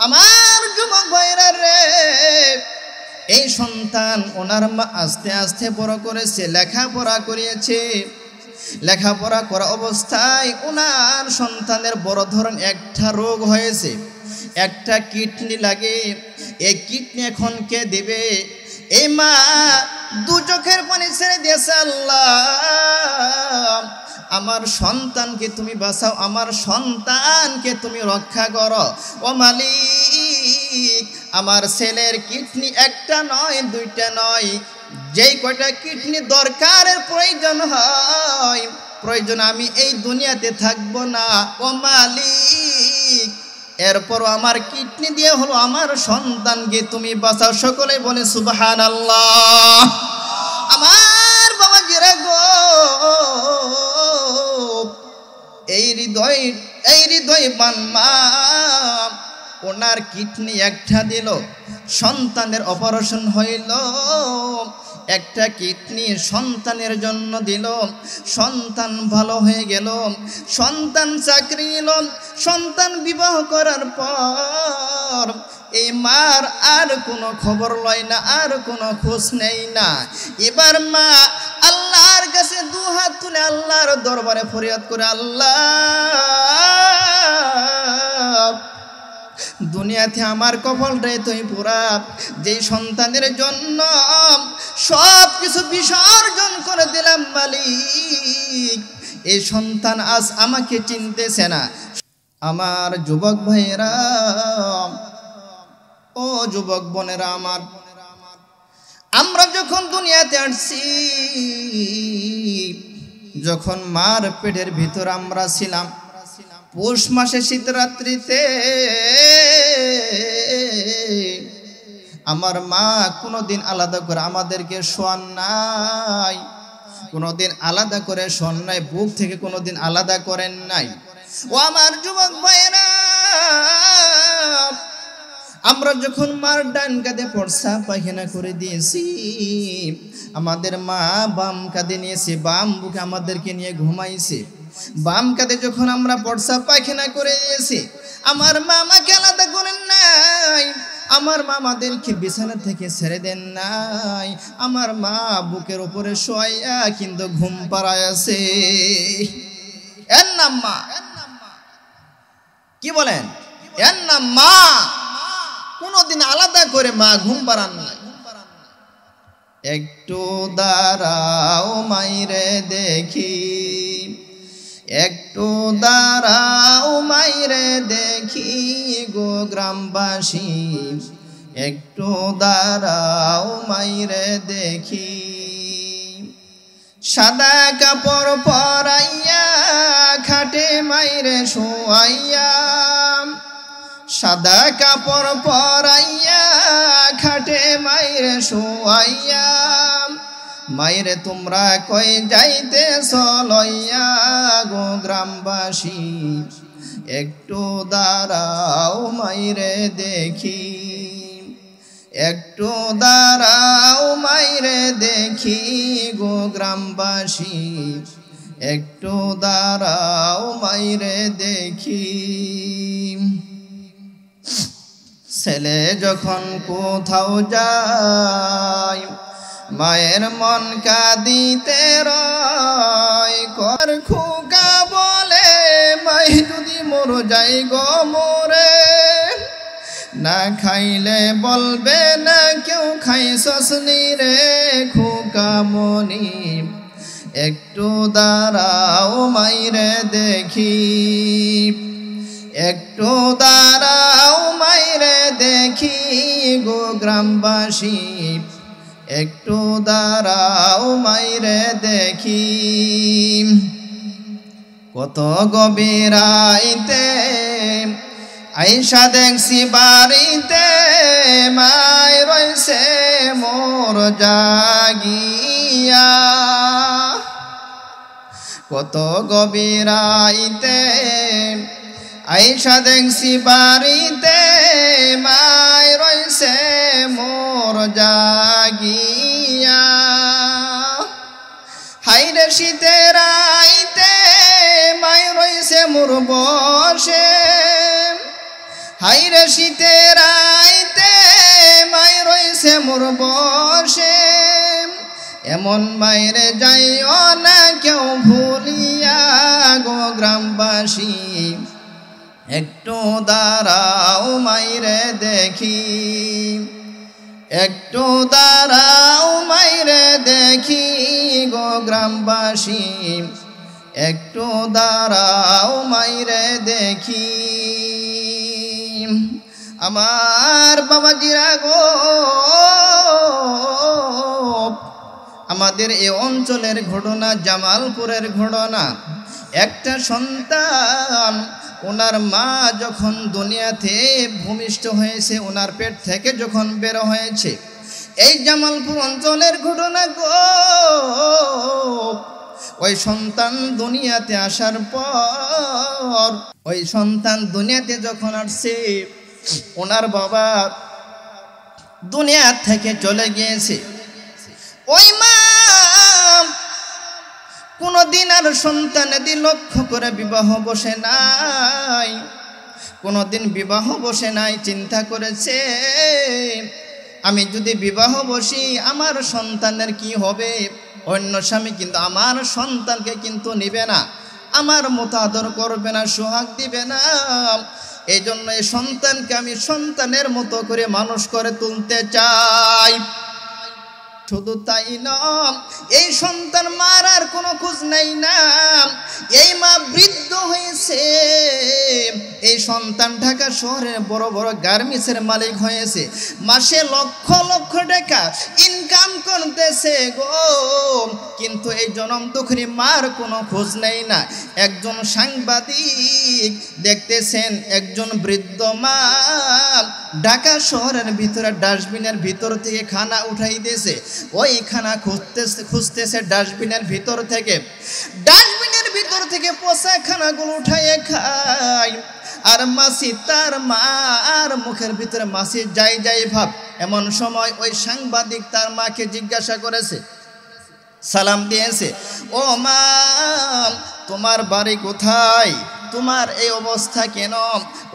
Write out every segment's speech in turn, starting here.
আমার যুবক ভাইরা রে, এই সন্তান ওনার মা আস্তে আস্তে বড় করেছে, লেখাপড়া করিয়েছে। লেখাপড়া করা অবস্থায় ওনার সন্তানের বড় ধরন একটা রোগ হয়েছে, একটা কিডনি লাগে। এই কিডনি এখন কে দেবে? এই মা দু চোখের পানি ছেড়ে দিয়েছে, আল্লাহ আমার সন্তানকে তুমি বাঁচাও, আমার সন্তানকে তুমি রক্ষা করো। ও মালিক, আমার ছেলের কিডনি একটা নয়, দুইটা নয়, যেই কয়টা কিডনি দরকারের প্রয়োজন হয়, প্রয়োজন আমি এই দুনিয়াতে থাকবো না। ও মালিক, এরপরও আমার কিডনি দিয়ে হলো আমার সন্তানকে তুমি বাঁচাও। সকলে বলে সুবহানাল্লাহ। আমার বাবা জিরা গো, এই হৃদয় বানমা ওনার কিডনি একটা দিল, সন্তানের অপারেশন হইল, একটা কিডনি সন্তানের জন্য দিল, সন্তান ভালো হয়ে গেল, সন্তান চাকরি নিল, সন্তান বিবাহ করার পর এই মার আর কোনো খবর লয় না, আর কোনো খোঁজ নেই না। এবার মা আল্লাহর কাছে দু হাত তুলে আল্লাহর দরবারে ফরিয়াদ করে, আল্লাহ দুনিয়াতে আমার কপালটাই তুই পুরা, যেই সন্তানের জন্য সব কিছু বিসর্জন করে দিলাম মালিক, এই সন্তান আজ আমাকে চিনতেছে না। আমার যুবক ভাইয়েরা, ও যুবক বোনেরা আমার, আমরা যখন দুনিয়াতে আসছি, যখন মার পেটের ভিতর আমরা ছিলাম, পৌষ মাসে শীতরাত্রিতে আমার মা কোনোদিন আলাদা করে আমাদেরকে শোয়ান নাই, কোনোদিন আলাদা করে শোয়ান নাই, বুক থেকে কোনোদিন আলাদা করেন নাই। ও আমার যুবক ভাইরা, আমরা যখন মার ডান কাঁধে পড়সা পায়খানা করে দিয়েছি, আমাদের মা বাম কাঁধে নিয়েছে, বাম বুকে আমাদেরকে নিয়ে ঘুমাইছে। বাম কাঁধে যখন আমরা পড়সা পায়খানা করে দিয়েছি, আমার মা আমাকে আলাদা করেন নাই, আমার মা আমাদেরকে বিছানা থেকে ছেড়ে দেন নাই, আমার মা বুকের উপরে শোয়াইয়া কিন্তু ঘুম পাড়ায় আছে। এর নাম মা। কি বলেন? এর নাম মা। কোনদিন আলাদা করে মা ঘুম পাড়ান নাই। একটু দাঁড়াও মাইরে দেখি, একটু দাঁড়াও মাইরে দেখি গো গ্রামবাসী, একটু দাঁড়াও মাইরে দেখি। সাদা কাপড় পরাইয়া খাটে মাইরে শোয়াইয়া, সাদা কাপড় পরাইয়া খাটে মাইরে শোয়াইয়া, মাইরে তোমরা কই যাইতে চলইয়া গো গ্রামবাসী, একটু দাঁড়াও মাইরে দেখি, একটু দাঁড়াও মাইরে দেখি গো গ্রামবাসী, একটু দাঁড়াও মাইরে দেখি। ছেলে যখন কোথাও যায়, মায়ের মন কাঁদিতে রয়, কর খোকা বলে মাই যদি মোর যাই গো মোরে, না খাইলে বলবে না কেউ খাইছস নি রে খোকা মনি, একটু দাঁড়াও মাইরে দেখি, একটু দাঁড়াও মাইরে দেখি গো গ্রামবাসী, একটু দাঁড়াও মাইরে দেখি। কত গভীর রাইতে আইসা দেখছি বাড়িতে, মাই রইছে মোর জাগিয়া, কত গভীর রাইতে আইসা দেখছি বাড়িতে, মাই রইছে মোর জাগিয়া। হাইরে শীতের রাইতে মাই রইছে মোর বসে, হাইরে শীতের রাইতে মাই রইছে মোর বসে, এমন মাইরে যাইও না কেউ ভুলিয়া গো গ্রামবাসী, একটু দাঁড়াও মাইরে দেখি, একটু দাঁড়াও মাইরে দেখি গো গ্রামবাসী, একটু দাঁড়াও মাইরে দেখি। আমার বাবাজিরা গো, আমাদের এই অঞ্চলের ঘটনা, জামালপুরের ঘটনা। একটা সন্তান ওনার মা যখন দুনিয়াতে ভূমিষ্ঠ হয়েছে, ওনার পেট থেকে যখন বের হয়েছে, এই জামালপুর অঞ্চলের ঘটনা গো। ওই সন্তান দুনিয়াতে আসার পর, ওই সন্তান দুনিয়াতে যখন আসছে, ওনার বাবা দুনিয়া থেকে চলে গিয়েছে। ওই মা কোনদিন আর সন্তানেদের লক্ষ্য করে বিবাহ বসে নাই, কোনদিন বিবাহ বসে নাই। চিন্তা করেছে আমি যদি বিবাহ বসি আমার সন্তানের কি হবে, অন্য স্বামী কিন্তু আমার সন্তানকে কিন্তু নিবে না, আমার মতো আদর করবে না, সোহাগ দিবে না। এই জন্য এই সন্তানকে আমি সন্তানের মতো করে মানুষ করে তুলতে চাই। শুধু তাই নয়, এই সন্তান মার আর কোনো খোঁজ নেই না। এই মা বৃদ্ধ হয়েছে, এই সন্তান ঢাকা শহরের বড় বড় গার্মেন্টসের মালিক হয়েছে, মাসে লক্ষ লক্ষ টাকা ইনকাম করতেছে গো। কিন্তু এই জনম দুঃখী মার কোনো খোঁজ নেই না। একজন সাংবাদিক দেখতেছেন একজন বৃদ্ধ মা ঢাকা শহরের ভিতরে ডাস্টবিনের ভিতর থেকে খানা উঠাই দিয়েছে। ওই খানা খুঁজতেছে ডাস্টবিনের ভিতর থেকে, ডাস্টবিনের ভিতর থেকে পচা খানাগুলো উঠাইয়ে খায়। আর মাসি তার মার মুখের ভিতরে মাসি যাই যাই ভাব। এমন সময় ওই সাংবাদিক তার মাকে জিজ্ঞাসা করেছে, সালাম দিয়েছে, ও মা তোমার বাড়ি কোথায়, তোমার এই অবস্থা কেন?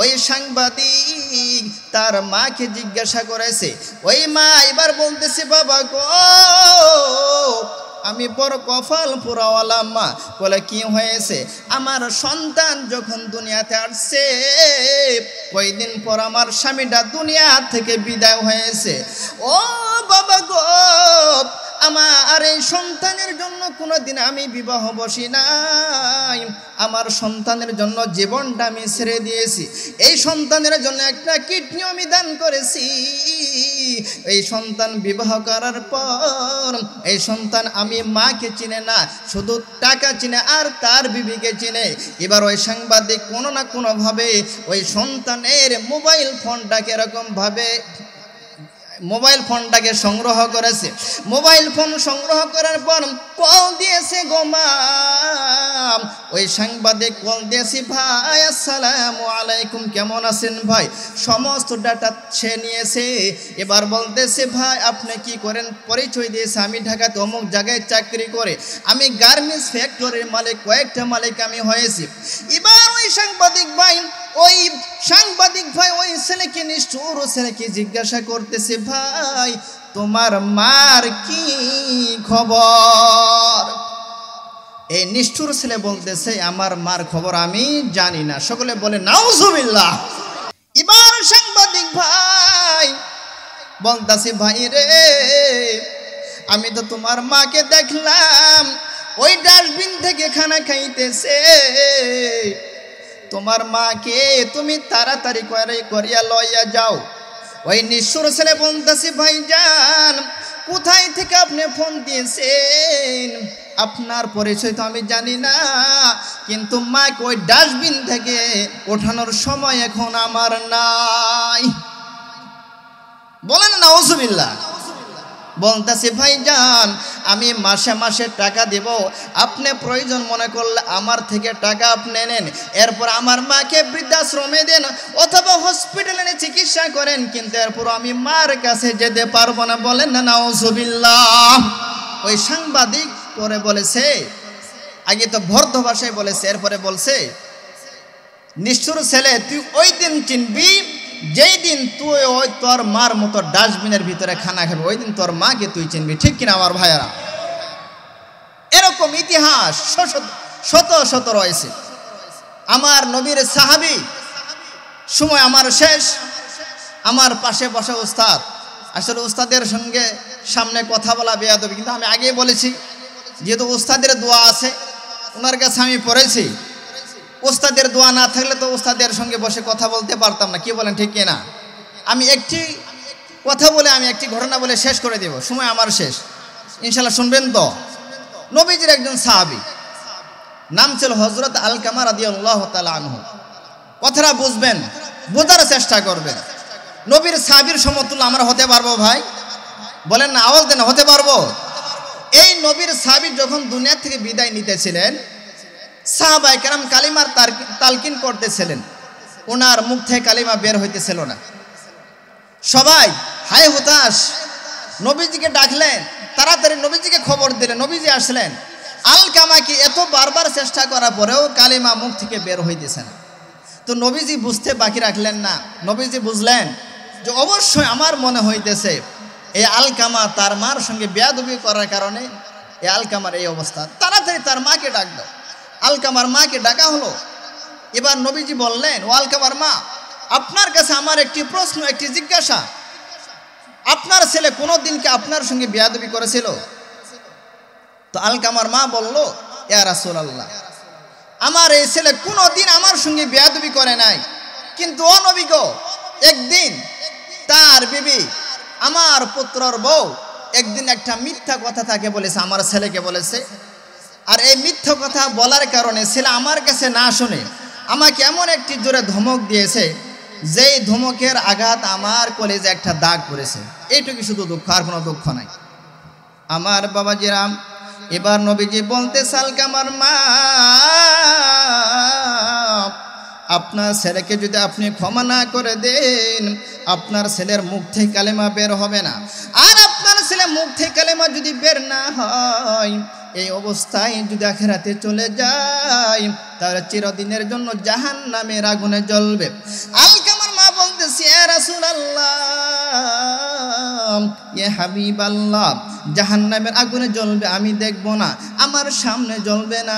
ওই সাংবাদিক তার মাকে জিজ্ঞাসা করেছে। ওই মা এবার বলতেছে, বাবা গো আমি বড় কপাল পোড়াওয়ালা মা। বলে কি হয়েছে? আমার সন্তান যখন দুনিয়াতে আসছে কয়েকদিন পর আমার স্বামীটা দুনিয়া থেকে বিদায় হয়েছে। ও বাবা গো, আমার এই সন্তানের জন্য কোনোদিন আমি বিবাহ বসি নাই, আমার সন্তানের জন্য জীবনটা আমি ছেড়ে দিয়েছি। এই সন্তানের জন্য একটা কিডনি আমি দান করেছি। এই সন্তান বিবাহ করার পর এই সন্তান আমি মাকে চিনে না, শুধু টাকা চিনে আর তার বিবিকে চিনে। এবার ওই সাংবাদিক কোনো না কোনোভাবে ওই সন্তানের মোবাইল ফোনটাকে এরকমভাবে মোবাইল ফোনটাকে সংগ্রহ করেছে। মোবাইল ফোন সংগ্রহ করার পর কল দিয়েছে গো মা। ওই সাংবাদিক কল দিয়েছি, ভাই আসসালামু আলাইকুম, কেমন আছেন ভাই? সমস্ত ডাটা সে নিয়েছে। এবার বলতেছে, ভাই আপনি কি করেন? পরিচয় দিয়েছে, আমি ঢাকাতে অমুক জায়গায় চাকরি করে, আমি গার্মেন্টস ফ্যাক্টরির মালিক, কয়েকটা মালিক আমি হয়েছি। এবার ওই সাংবাদিক ভাই ওই ছেলেকে নিষ্ঠুর ছেলেকে জিজ্ঞাসা করতেছে, ভাই তোমার মার কি খবর? এই নিষ্ঠুর ছেলে বলতেছে, আমার মার খবর আমি জানি না। সকলে বলে নাউজুবিল্লাহ। এবার সাংবাদিক ভাই বলতেছে, ভাই রে আমি তো তোমার মাকে দেখলাম ওই ডাস্টবিন থেকে খানা খাইতেছে, তোমার মাকে তুমি তাড়াতাড়ি করিয়া লইয়া যাও। ওই নিষ্ঠুর ছেলে বলতেছে, ভাইজান কোথায় থেকে আপনি ফোন দিয়েছেন? আপনার পরিচয় তো আমি জানি না, কিন্তু মাকে ওই ডাস্টবিন থেকে ওঠানোর সময় এখন আমার নাই। বলেন না নাউজুবিল্লাহ। বলতেছে, ভাইজান আমি মাসে মাসে টাকা দেব, আপনি প্রয়োজন মনে করলে আমার থেকে টাকা আপনি নেন, এরপর আমার মাকে বৃদ্ধাশ্রমে দেন অথবা হসপিটালে চিকিৎসা করেন, কিন্তু এরপর আমি মার কাছে যেতে পারবো না। বলেন না নাউজুবিল্লাহ। ওই সাংবাদিক পরে বলেছে, আগে তো ভদ্র ভাষায় বলেছে, এরপরে বলছে, নিষ্ঠুর ছেলে তুই ওই দিন চিনবি যেই দিন তুই ওই তোর মার মতো ডাস্টবিনের ভিতরে খানা খাবি, ওই দিন তোর মাকে তুই চিনবি। ঠিক কিনা আমার ভাইয়েরা? এরকম ইতিহাস শত শত রয়েছে। আমার নবীর সাহাবী সময় আমার শেষ, আমার পাশে বসা উস্তাদ, আসলে উস্তাদের সঙ্গে সামনে কথা বলা বেয়াদবি, কিন্তু আমি আগেই বলেছি যেহেতু উস্তাদের দোয়া আছে, ওনার কাছে আমি পড়েছি। উস্তাদের দোয়া না থাকলে তো উস্তাদের সঙ্গে বসে কথা বলতে পারতাম না। কি বলেন ঠিক কিনা? আমি একটি কথা বলে, আমি একটি ঘটনা বলে শেষ করে দেব, সময় আমার শেষ, ইনশাল্লাহ শুনবেন তো। নবীজির একজন সাহাবী, নাম ছিল হযরত আলকামা রাদিয়াল্লাহু তাআলা আনহু। কথাটা বুঝবেন, বোঝার চেষ্টা করবেন। নবীর সাহাবীর সমতুল্য আমরা হতে পারবো ভাই? বলেন না, আওয়াজ দেন, হতে পারবো? এই নবীর সাহাবী যখন দুনিয়া থেকে বিদায় নিতেছিলেন, সাহাবায়ে কেরাম কালিমার তালকিন করতেছিলেন, ওনার মুখ থেকে কালিমা বের হইতেছিল না। সবাই হায় হতাশ, নবীজিকে ডাকলেন, তাড়াতাড়ি নবীজিকে খবর দিলেন। নবীজি আসলেন, আলকামাকে এত বারবার চেষ্টা করার পরেও কালিমা মুখ থেকে বের হইতেছে না। তো নবীজি বুঝতে বাকি রাখলেন না। নবীজি বুঝলেন যে অবশ্যই আমার মনে হইতেছে এই আলকামা তার মার সঙ্গে বেয়াদবি করার কারণে এই আলকামার এই অবস্থা। তাড়াতাড়ি তার মাকে ডাক দাও। আলকামার মাকে ডাকা হলো। এবার নবীজি বললেন, ও আলকামার মা, আপনার কাছে আমার একটি প্রশ্ন, একটি জিজ্ঞাসা। আপনার ছেলে কোনোদিন কি আপনার সঙ্গে বেয়াদবি করেছিল? তো আলকামার মা বলল, ইয়া রাসূলুল্লাহ, আমার এই ছেলে কোনোদিন আমার সঙ্গে বেয়াদবি করে নাই, কিন্তু ও নবী গো, একদিন তার বিবি, আমার পুত্রর বউ, একদিন একটা মিথ্যা কথা তাকে বলেছে, আমার ছেলেকে বলেছে। আর এই মিথ্যা কথা বলার কারণে ছেলে আমার কাছে না শুনে আমাকে এমন একটি জোরে ধমক দিয়েছে, যেই ধমকের আঘাত আমার কলেজে একটা দাগ পড়েছে। এইটুকু শুধু দুঃখ, আর কোনো দুঃখ নাই। আমার বাবাজিরাম, এবার নবীজি বলতে, আলকামার মা, আপনার ছেলেকে যদি আপনি ক্ষমা না করে দেন, আপনার ছেলের মুখ থেকে কালেমা বের হবে না। আর আপনার ছেলে মুখ থেকে কালেমা যদি বের না হয়, এই অবস্থায় যদি আখিরাতে চলে যায়, তার চিরদিনের জন্য জাহান্নামের আগুনে জ্বলবে। আলকামার মা বলতেছে, ইয়া রাসূলুল্লাহ, ইয়া হাবিবাল্লাহ, জাহান্নামের আগুনে জ্বলবে আমি দেখব না, আমার সামনে জ্বলবে না,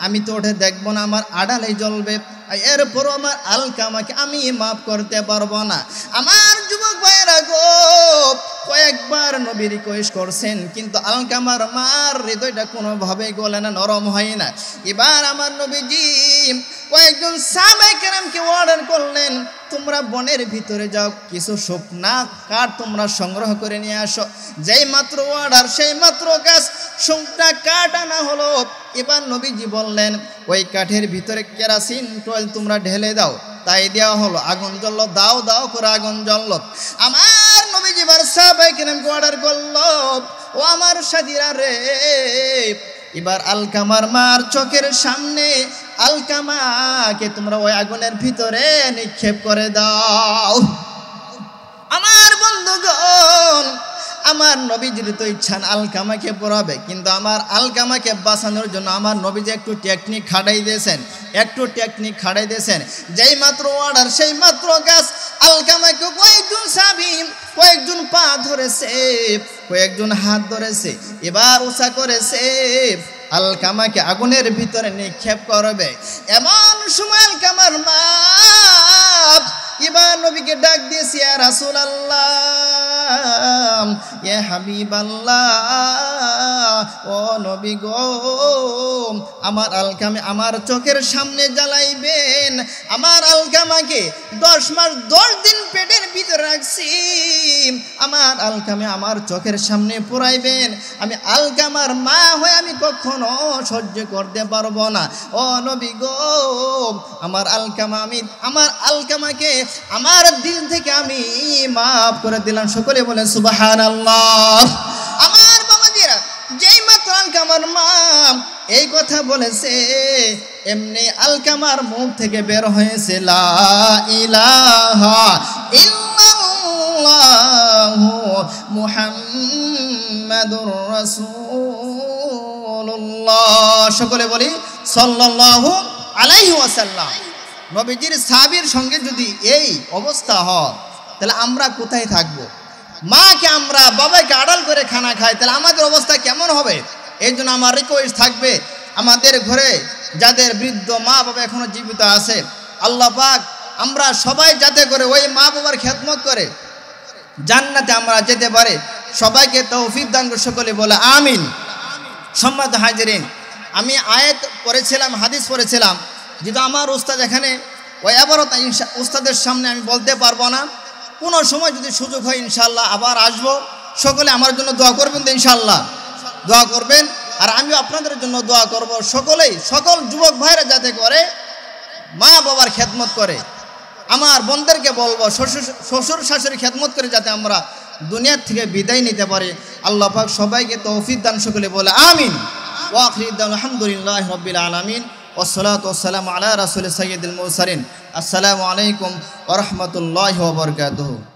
আমি তো ওঠে দেখব না, আমার আড়ালে জ্বলবে। এরপরও আমার আলকামাকে আমি মাফ করতে পারবো না। আমার যুবক ভাইয়েরা গো, কয়েকবার নবী রিকোয়েস্ট করছেন, কিন্তু আলকামার মার হৃদয়টা কোনোভাবেই গলে না, নরম হয় না। এবার আমার নবীজি কয়েকজন সাহাবায়ে কেরামকে অর্ডার করলেন, তোমরা বনের ভিতরে যাও, কিছু শুকনা কাঠ তোমরা সংগ্রহ করে নিয়ে আসো। যেই মাত্র অর্ডার, সেই মাত্র গাছ শুকনা কাঠ আনা হলো। এবার নবীজি বললেন, ওই কাঠের ভিতরে কেরাসিন তেল তোমরা ঢেলে দাও। তাই দেওয়া হলো, আগুন জ্বলল, দাও দাও করে আগুন জ্বলল। আমার নবীজি এবার সাহাবায়ে কেরামকে অর্ডার করলো, ও আমার সাথীরা রে, এবার আলকামার মার চোখের সামনে আলকামাকে তোমরা ওই আগুনের ভিতরে নিক্ষেপ করে দাও। আমার বন্ধুগণ, আমার নবীজির তো ইচ্ছা আলকামাকে পড়াবে, কিন্তু আমার আলকামাকে বাঁচানোর জন্য আমার নবীজি একটু টেকনিক খাটাই দিয়েছেন। যেই মাত্র অর্ডার, সেই মাত্র গাছ আলকামাকে কয়েকজন সাহাবী, কয়েকজন পা ধরেছে, কয়েকজন হাত ধরেছে, এবার উঁচা করেছে, আলকামাকে আগুনের ভিতরে নিক্ষেপ করবে। এমন সময় আলকামার মা এবার নবীকে ডাক দিয়েছে, ইয়া রাসূলুল্লাহ, ইয়া হাবিবাল্লাহ, ও নবী গো, আমার আলকামা আমার চোখের সামনে জ্বালাইবেন। আমার আলকামাকে 10 মাস 10 দিন পেটের ভিতরে রাখছি, আমার আলকামা আমার চোখের সামনে পুরাইবেন। আমি আলকামার মা হয়ে আমি কখনো সহ্য করতে পারবো না। ও নবী গো, আমার আলকামাকে আমার দিল থেকে আমি মাফ করে দিলাম। সকলে বলে সুবহানাল্লাহ। আমার বাবাজিরা, যেই মাত্র আলকামার মা এই কথা বলেছে, এমনি আলকামার মুখ থেকে বের হয়েছে, লা ইলাহা ইল্লাল্লাহু মুহাম্মাদুর রাসূলুল্লাহ। সকলে বলি সাল্লাল্লাহু আলাইহি ওয়াসাল্লাম। নবীজির সাহাবীর সঙ্গে যদি এই অবস্থা হয় তাহলে আমরা কোথায় থাকব? মাকে আমরা বাবাকে আড়াল করে খানা খাই, তাহলে আমাদের অবস্থা কেমন হবে? এই জন্য আমার রিকোয়েস্ট থাকবে, আমাদের ঘরে যাদের বৃদ্ধ মা বাবা এখনো জীবিত আছে, আল্লাহ পাক আমরা সবাই যাতে করে ওই মা বাবার খেদমত করে জান্নাতে আমরা যেতে পারে, সবাইকে তৌফিক দান করে সকলে বলে আমিন। সম্মানিত হাজিরিন, আমি আয়াত পড়েছিলাম, হাদিস পড়েছিলাম, যেহেতু আমার উস্তাদ এখানে ওই আবারও উস্তাদের সামনে আমি বলতে পারবো না, কোনো সময় যদি সুযোগ হয় ইনশাআল্লাহ আবার আসবো। সকলে আমার জন্য দোয়া করবেন তো? ইনশাআল্লাহ দোয়া করবেন, আর আমিও আপনাদের জন্য দোয়া করব। সকলেই, সকল যুবক ভাইরা যাতে করে মা বাবার খেদমত করে। আমার বোনদেরকে বলবো শ্বশুর শাশুড়ি খেদমত করে যাতে আমরা দুনিয়ার থেকে বিদায় নিতে পারি। আল্লাহ পাক সবাইকে তৌফিক দান, সকলে বলে আমিন। ওয়া আখিরু দাওয়ানা আলহামদুলিল্লাহি রাব্বিল আলামিন ওয়াসসালাতু ওয়াসসালামু আলা রাসূলিস সাইয়্যিদিল মুরসালিন। আসসালামু আলাইকুম ওয়া রাহমাতুল্লাহি ওয়া বারাকাতুহু।